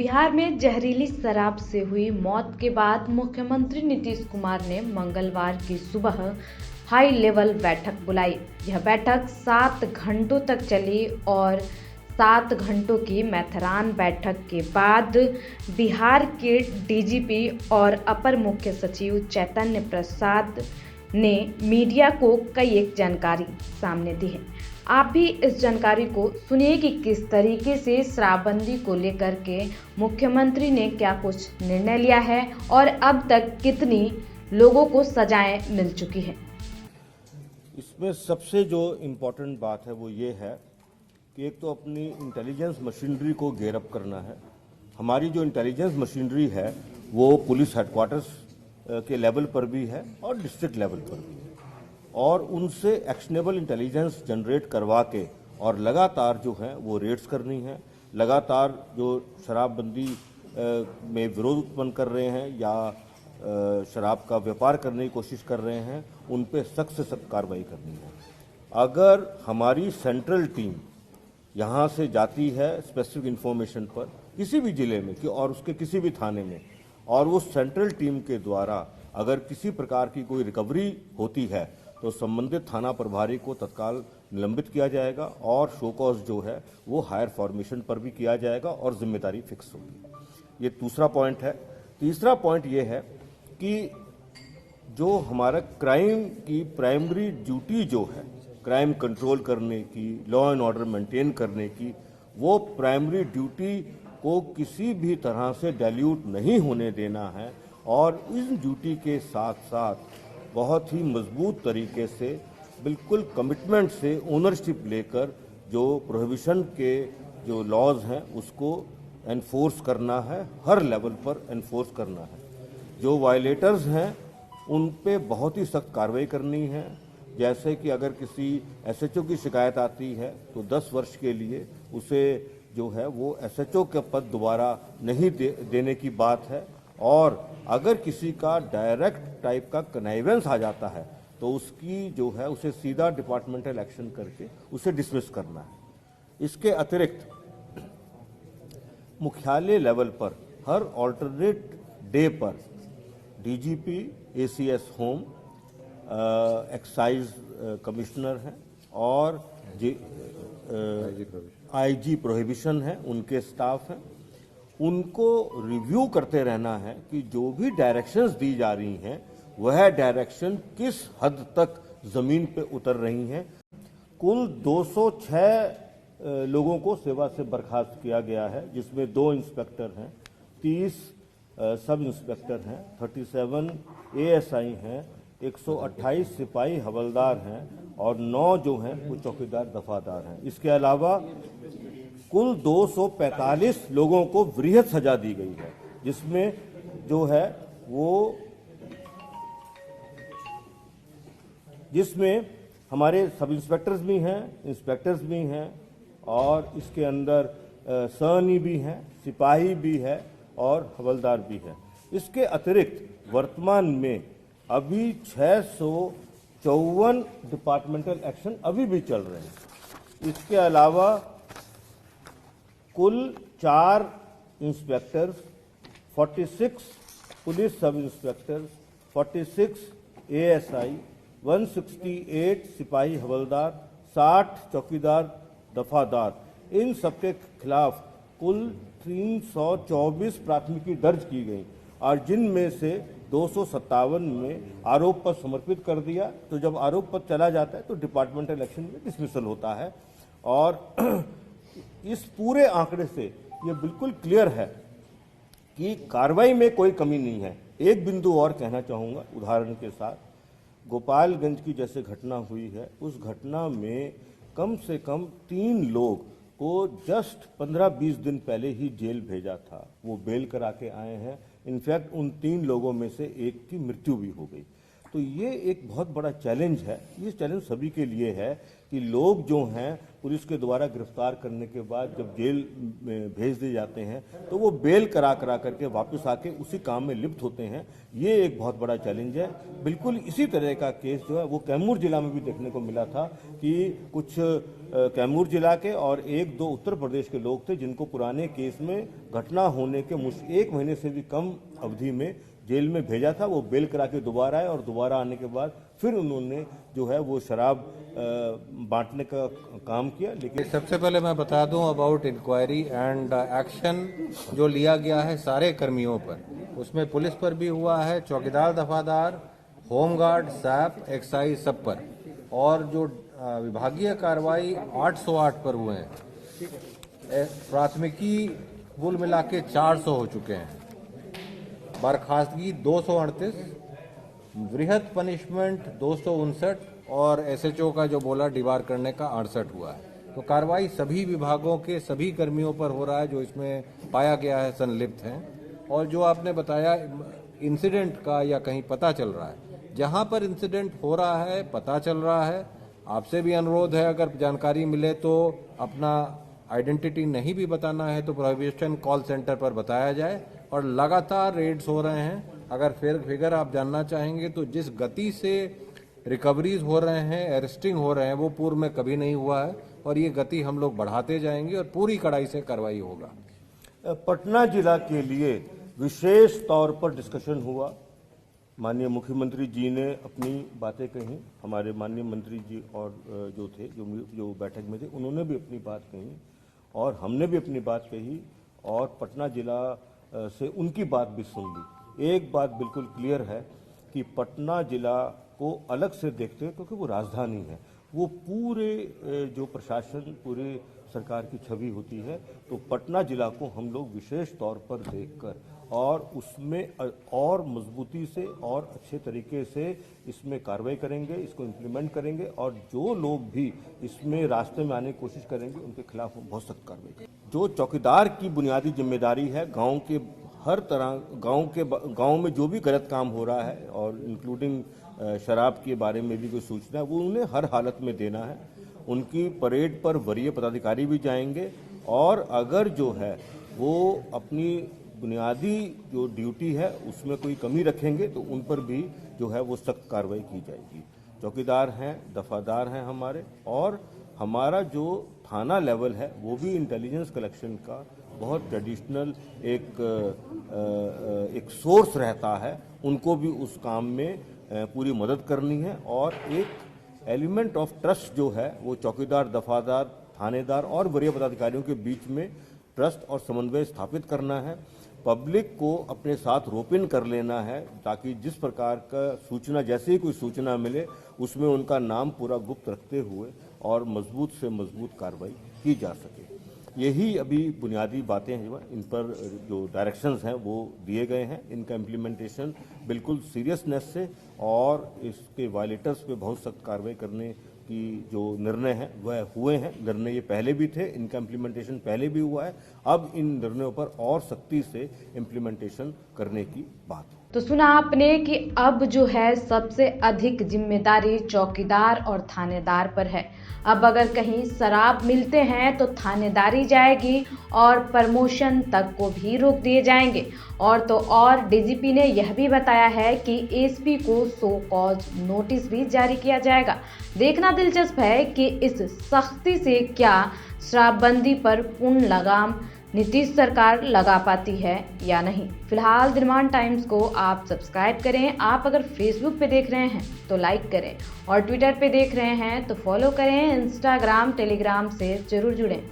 बिहार में जहरीली शराब से हुई मौत के बाद मुख्यमंत्री नीतीश कुमार ने मंगलवार की सुबह हाई लेवल बैठक बुलाई। यह बैठक 7 घंटों तक चली और 7 घंटों की मैथरान बैठक के बाद बिहार के डीजीपी और अपर मुख्य सचिव चैतन्य प्रसाद ने मीडिया को कई एक जानकारी सामने दी है। आप भी इस जानकारी को सुनिए कि किस तरीके से शराबबंदी को लेकर के मुख्यमंत्री ने क्या कुछ निर्णय लिया है और अब तक कितनी लोगों को सजाएं मिल चुकी है। इसमें सबसे जो इम्पोर्टेंट बात है वो ये है कि एक तो अपनी इंटेलिजेंस मशीनरी को गेयर अप करना है। हमारी जो इंटेलिजेंस मशीनरी है वो पुलिस हेडक्वार्टर्स के लेवल पर भी है और डिस्ट्रिक्ट लेवल पर भी है, और उनसे एक्शनेबल इंटेलिजेंस जनरेट करवा के और लगातार जो है वो रेड्स करनी है। लगातार जो शराबबंदी में विरोध उत्पन्न कर रहे हैं या शराब का व्यापार करने की कोशिश कर रहे हैं उन पे सख्त से सख्त कार्रवाई करनी है। अगर हमारी सेंट्रल टीम यहाँ से जाती है स्पेसिफिक इंफॉर्मेशन पर किसी भी जिले में और उसके किसी भी थाने में, और वो सेंट्रल टीम के द्वारा अगर किसी प्रकार की कोई रिकवरी होती है तो संबंधित थाना प्रभारी को तत्काल निलंबित किया जाएगा और शो कॉज जो है वो हायर फॉर्मेशन पर भी किया जाएगा और जिम्मेदारी फिक्स होगी। ये दूसरा पॉइंट है। तीसरा पॉइंट ये है कि जो हमारा क्राइम की प्राइमरी ड्यूटी जो है क्राइम कंट्रोल करने की, लॉ एंड ऑर्डर मेंटेन करने की, वो प्राइमरी ड्यूटी को किसी भी तरह से डाइल्यूट नहीं होने देना है और इस ड्यूटी के साथ साथ बहुत ही मजबूत तरीके से बिल्कुल कमिटमेंट से ओनरशिप लेकर जो प्रोहिबिशन के जो लॉज हैं उसको एनफोर्स करना है, हर लेवल पर एनफोर्स करना है। जो वायलेटर्स हैं उन पे बहुत ही सख्त कार्रवाई करनी है। जैसे कि अगर किसी एसएचओ की शिकायत आती है तो 10 वर्ष के लिए उसे जो है वो एसएचओ का पद दोबारा नहीं देने की बात है, और अगर किसी का डायरेक्ट टाइप का कनाइवेंस आ जाता है तो उसकी जो है उसे सीधा डिपार्टमेंटल एक्शन करके उसे डिसमिस करना है। इसके अतिरिक्त मुख्यालय लेवल पर हर ऑल्टरनेट डे पर DGP, ACS home, excise commissioner हैं और आईजी प्रोहिबिशन है, उनके स्टाफ हैं, उनको रिव्यू करते रहना है कि जो भी डायरेक्शंस दी जा रही हैं वह डायरेक्शन किस हद तक जमीन पे उतर रही हैं। कुल 206 लोगों को सेवा से बर्खास्त किया गया है, जिसमें 2 इंस्पेक्टर हैं, 30 सब इंस्पेक्टर हैं, 37 एएसआई हैं, 128 सिपाही हवलदार हैं और 9 जो हैं वो चौकीदार दफादार हैं। इसके अलावा कुल 245 लोगों को वृहद सजा दी गई है, जिसमें जो है वो जिसमें हमारे सब इंस्पेक्टर्स भी हैं, इंस्पेक्टर्स भी हैं और इसके अंदर सहनी भी हैं, सिपाही भी है और हवलदार भी है। इसके अतिरिक्त वर्तमान में अभी 654 डिपार्टमेंटल एक्शन अभी भी चल रहे हैं। इसके अलावा कुल 4 इंस्पेक्टर्स, 46 पुलिस सब इंस्पेक्टर्स, 46 एएसआई, 168 सिपाही हवलदार, 60 चौकीदार दफादार, इन सबके खिलाफ कुल 324 प्राथमिकी दर्ज की गई और जिनमें से 257 में आरोप पत्र समर्पित कर दिया। तो जब आरोप पत्र चला जाता है तो डिपार्टमेंटल एक्शन में डिसमिसल होता है। और इस पूरे आंकड़े से ये बिल्कुल क्लियर है कि कार्रवाई में कोई कमी नहीं है। एक बिंदु और कहना चाहूँगा उदाहरण के साथ, गोपालगंज की जैसे घटना हुई है, उस घटना में कम से कम 3 लोग को जस्ट 15-20 दिन पहले ही जेल भेजा था, वो बेल करा के आए हैं। इनफैक्ट उन 3 लोगों में से एक की मृत्यु भी हो गई। तो ये एक बहुत बड़ा चैलेंज है। ये चैलेंज सभी के लिए है कि लोग जो हैं पुलिस के द्वारा गिरफ्तार करने के बाद जब जेल में भेज दिए जाते हैं तो वो बेल करा करके वापस आके उसी काम में लिप्त होते हैं। ये एक बहुत बड़ा चैलेंज है। बिल्कुल इसी तरह का केस जो है वो कैमूर जिला में भी देखने को मिला था कि कुछ कैमूर जिला के और 1-2 उत्तर प्रदेश के लोग थे जिनको पुराने केस में घटना होने के 1 महीने से भी कम अवधि में जेल में भेजा था। वो बेल करा के दोबारा आए और दोबारा आने के बाद फिर उन्होंने जो है वो शराब बांटने का काम किया। लेकिन सबसे पहले मैं बता दूं अबाउट इंक्वायरी एंड एक्शन जो लिया गया है सारे कर्मियों पर, उसमें पुलिस पर भी हुआ है, चौकीदार दफादार, होमगार्ड, सैप, एक्साइज सब पर, और जो विभागीय कार्रवाई 808 पर हुए हैं। प्राथमिकी कुल मिला के 400 हो चुके हैं, बर्खास्तगी 238, वृहद पनिशमेंट 259 और एसएचओ का जो बोला डिबार करने का 68 हुआ है। तो कार्रवाई सभी विभागों के सभी कर्मियों पर हो रहा है जो इसमें पाया गया है संलिप्त हैं। और जो आपने बताया इंसिडेंट का या कहीं पता चल रहा है, जहां पर इंसिडेंट हो रहा है पता चल रहा है, आपसे भी अनुरोध है अगर जानकारी मिले तो अपना आइडेंटिटी नहीं भी बताना है तो प्रोहिबिशन कॉल सेंटर पर बताया जाए। और लगातार रेड्स हो रहे हैं। अगर फिगर आप जानना चाहेंगे तो जिस गति से रिकवरीज हो रहे हैं, अरेस्टिंग हो रहे हैं, वो पूर्व में कभी नहीं हुआ है और ये गति हम लोग बढ़ाते जाएंगे और पूरी कड़ाई से कार्रवाई होगा। पटना जिला के लिए विशेष तौर पर डिस्कशन हुआ। माननीय मुख्यमंत्री जी ने अपनी बातें कही, हमारे माननीय मंत्री जी और जो थे जो बैठक में थे उन्होंने भी अपनी बात कही और हमने भी अपनी बात कही और पटना जिला से उनकी बात भी सुन ली। एक बात बिल्कुल क्लियर है कि पटना जिला को अलग से देखते हैं क्योंकि वो राजधानी है, वो पूरे जो प्रशासन पूरे सरकार की छवि होती है। तो पटना जिला को हम लोग विशेष तौर पर देखकर और उसमें और मजबूती से और अच्छे तरीके से इसमें कार्रवाई करेंगे, इसको इम्प्लीमेंट करेंगे और जो लोग भी इसमें रास्ते में आने की कोशिश करेंगे उनके खिलाफ हम बहुत सख्त कार्रवाई करेंगे। जो चौकीदार की बुनियादी जिम्मेदारी है, गांव के हर तरह गांव में जो भी गलत काम हो रहा है और इंक्लूडिंग शराब के बारे में भी कोई सूचना है वो उन्हें हर हालत में देना है। उनकी परेड पर वरीय पदाधिकारी भी जाएंगे और अगर जो है वो अपनी बुनियादी जो ड्यूटी है उसमें कोई कमी रखेंगे तो उन पर भी जो है वो सख्त कार्रवाई की जाएगी। चौकीदार हैं, दफादार हैं हमारे, और हमारा जो थाना लेवल है वो भी इंटेलिजेंस कलेक्शन का बहुत ट्रेडिशनल एक सोर्स रहता है। उनको भी उस काम में पूरी मदद करनी है और एक एलिमेंट ऑफ ट्रस्ट जो है वो चौकीदार, दफादार, थानेदार और वरीय पदाधिकारियों के बीच में ट्रस्ट और समन्वय स्थापित करना है। पब्लिक को अपने साथ रोप इन कर लेना है ताकि जिस प्रकार का सूचना, जैसे ही कोई सूचना मिले उसमें उनका नाम पूरा गुप्त रखते हुए और मजबूत से मजबूत कार्रवाई की जा सके। यही अभी बुनियादी बातें हैं, इन पर जो डायरेक्शंस हैं वो दिए गए हैं। इनका इम्प्लीमेंटेशन बिल्कुल सीरियसनेस से और इसके वायलेटर्स पे बहुत सख्त कार्रवाई करने की जो निर्णय हैं वह हुए हैं। निर्णय ये पहले भी थे, इनका इम्प्लीमेंटेशन पहले भी हुआ है। अब इन निर्णयों पर और सख्ती से इम्प्लीमेंटेशन करने की बात है। तो सुना आपने कि अब जो है सबसे अधिक जिम्मेदारी चौकीदार और थानेदार पर है। अब अगर कहीं शराब मिलते हैं तो थानेदारी जाएगी और प्रमोशन तक को भी रोक दिए जाएंगे। और तो और डीजीपी ने यह भी बताया है कि एसपी को सो कॉज नोटिस भी जारी किया जाएगा। देखना दिलचस्प है कि इस सख्ती से क्या शराबबंदी पर पूर्ण लगाम नीतीश सरकार लगा पाती है या नहीं। फिलहाल दिनमान टाइम्स को आप सब्सक्राइब करें। आप अगर फेसबुक पे देख रहे हैं तो लाइक करें और ट्विटर पे देख रहे हैं तो फॉलो करें। इंस्टाग्राम, टेलीग्राम से जरूर जुड़ें।